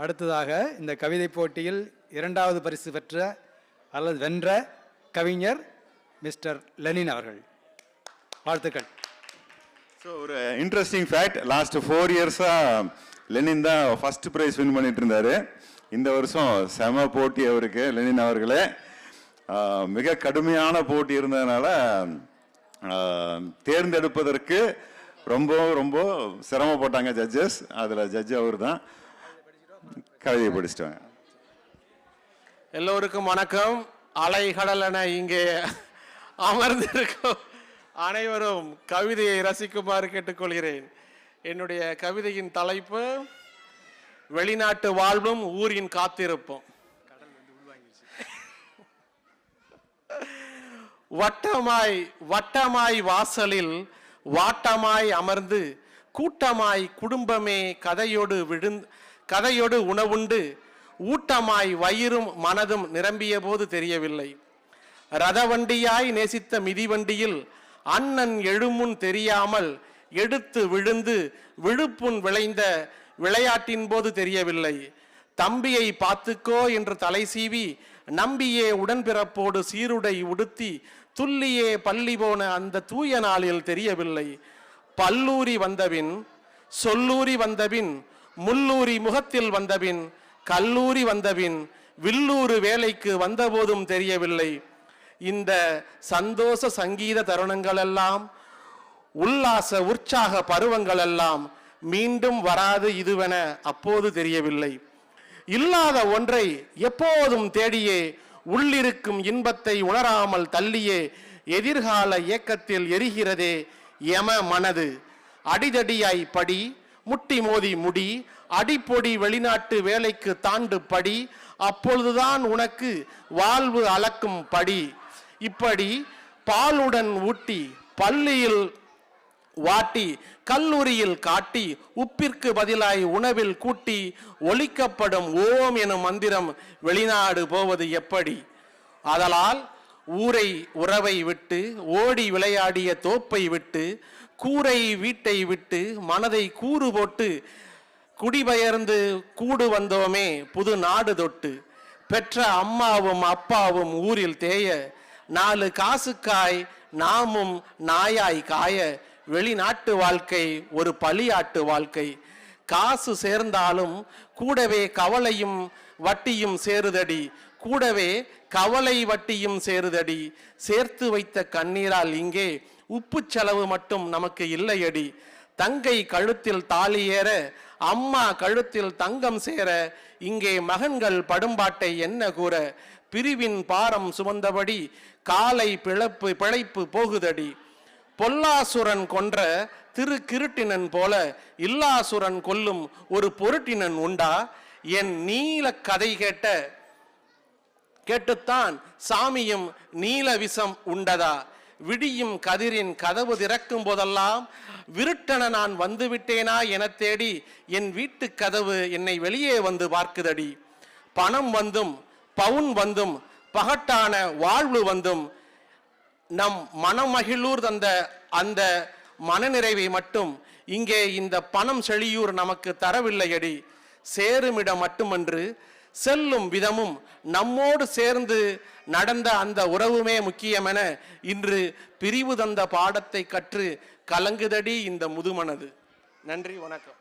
அடுத்ததாக இந்த கவிதை போட்டியில் 2வது பரிசு பெற்ற அல்லது வென்ற கவிஞர் மிஸ்டர் லெனின் அவர்கள். வாழ்த்துக்கள். ஸோ ஒரு இன்ட்ரெஸ்டிங் ஃபேக்ட், லாஸ்ட் 4 இயர்ஸாக லெனின் தான் ஃபர்ஸ்ட் ப்ரைஸ் வின் பண்ணிட்டு இருந்தாரு. இந்த வருஷம் செம போட்டி அவருக்கு. லெனின் அவர்களே, மிக கடுமையான போட்டி இருந்ததுனால தேர்ந்தெடுப்பதற்கு ரொம்ப ரொம்ப சிரமப்பட்டாங்க ஜட்ஜஸ். அதில் ஜட்ஜ் அவர் தான். கவிதையை படிச்சிட்டாங்க. எல்லோருக்கும் வணக்கம். அலைகடலென இங்கே அமர்ந்திருக்கும் அனைவரும் கவிதையை ரசிக்குமாறு கேட்டுக்கொள்கிறேன். என்னுடைய கவிதையின் தலைப்பு வெளிநாட்டு வாழ்வும் ஊரின் காத்திருப்பும். வட்டமாய் வாசலில் வாட்டமாய் அமர்ந்து கூட்டமாய் குடும்பமே கதையோடு உணவுண்டு ஊட்டமாய் வயிறும் மனதும் நிரம்பிய போது தெரியவில்லை. ரதவண்டியாய் நேசித்த மிதிவண்டியில் அண்ணன் எழுமுன் தெரியாமல் எடுத்து விழுந்து விழுப்புண் விளைந்த விளையாட்டின் போது தெரியவில்லை. தம்பியை பார்த்துக்கோ என்று தலை சீவி நம்பியே உடன்பிறப்போடு சீருடை உடுத்தி துல்லியே பள்ளி போன அந்த தூய நாளில் தெரியவில்லை. பல்லூரி வந்தபின் சொல்லூரி வந்தபின் முள்ளூரி முகத்தில் வந்தபின் கல்லூரி வந்தபின் வில்லூறு வேலைக்கு வந்தபோதும் தெரியவில்லை. இந்த சந்தோஷ சங்கீத தருணங்கள் எல்லாம் உல்லாச உற்சாக பருவங்கள் எல்லாம் மீண்டும் வராது இதுவென அப்போது தெரியவில்லை. இல்லாத ஒன்றை எப்போதும் தேடியே உள்ளிருக்கும் இன்பத்தை உணராமல் தள்ளியே எதிர்கால இயக்கத்தில் எரிகிறதே யம மனது. அடிதடியாய் படி, முட்டி மோதி முடி, அடிப்பொடி வெளிநாட்டு வேலைக்கு தாண்டு படி, அப்பொழுதுதான் உனக்கு வாழ்வு அளக்கும் படி. இப்படி பாலுடன் ஊட்டி, பள்ளியில் வாட்டி, கல்லூரியில் காட்டி, உப்பிற்கு பதிலாய் உணவில் கூட்டி ஒலிக்கப்படும் ஓம் எனும் மந்திரம் வெளிநாடு போவது எப்படி? ஆதலால் ஊரை உறவை விட்டு ஓடி விளையாடிய தோப்பை விட்டு கூரை வீட்டை விட்டு மனதை கூறு போட்டு குடிபெயர்ந்து கூடு வந்தோமே புது நாடு தொட்டு. பெற்ற அம்மாவும் அப்பாவும் ஊரில் தேய 4 காசுக்காய் நாமும் நாயாய் காய. வெளிநாட்டு வாழ்க்கை ஒரு பலியாட்டு வாழ்க்கை. காசு சேர்ந்தாலும் கூடவே கவலையும் வட்டியும் சேருதடி, கூடவே கவலை வட்டியும் சேருதடி. சேர்த்து வைத்த கண்ணீரால் இங்கே உப்பு செலவு மட்டும் நமக்கு இல்லையடி. தங்கை கழுத்தில் தாலி ஏற, அம்மா கழுத்தில் தங்கம் சேர, இங்கே மகன்கள் படும்பாட்டை என்ன கூற? பிரிவின் பாரம் சுமந்தபடி காலை பிழைப்பு போகுதடி. பொல்லாசுரன் கொன்ற திரு கிருட்டினன் போல இல்லாசுரன் கொல்லும் ஒரு பொருட்டினன் உண்டா? என் நீல கதை கேட்டுத்தான் சாமியும் நீல விஷம் உண்டதா? விடியும் கதிரின் கதவு திறக்கும் போதெல்லாம் விருட்டன நான் வந்து விட்டேனா என தேடி என் வீட்டு கதவு என்னை வெளியே வந்து பார்க்குதடி. பணம் வந்தும் பவுன் வந்தும் பகட்டான வாழ்வு வந்தும் நம் மனமகிழூர் தந்த அந்த மனநிறைவை மட்டும் இங்கே இந்த பணம் செழியூர் நமக்கு தரவில்லையடி. சேருமிடம் மட்டுமன்று செல்லும் விதமும் நம்மோடு சேர்ந்து நடந்த அந்த உறவுமே முக்கியமென இன்று பிரிவு தந்த பாடத்தை கற்று கலங்குதடி இந்த முதுமனது. நன்றி, வணக்கம்.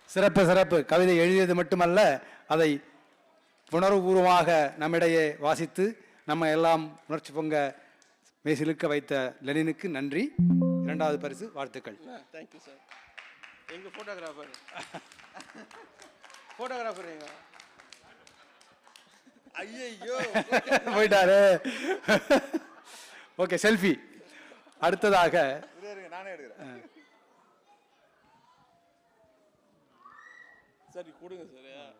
சிறப்பு. கவிதை எழுதியது மட்டுமல்ல, அதை உணர்வுபூர்வமாக நம்மிடையே வாசித்து நம்ம எல்லாம் உணர்ச்சி பொங்க மேசிலுக்க வைத்த லெனினுக்கு நன்றி. 2வது பரிசு வாழ்த்துக்கள். Thank you sir. எங்க போட்டோகிராஃபர் எங்க? ஐயோ போயிட்டாரு. Okay, selfie. அடுத்ததாக நானே எடுக்கிறேன். சரி, கொடுங்க சார்.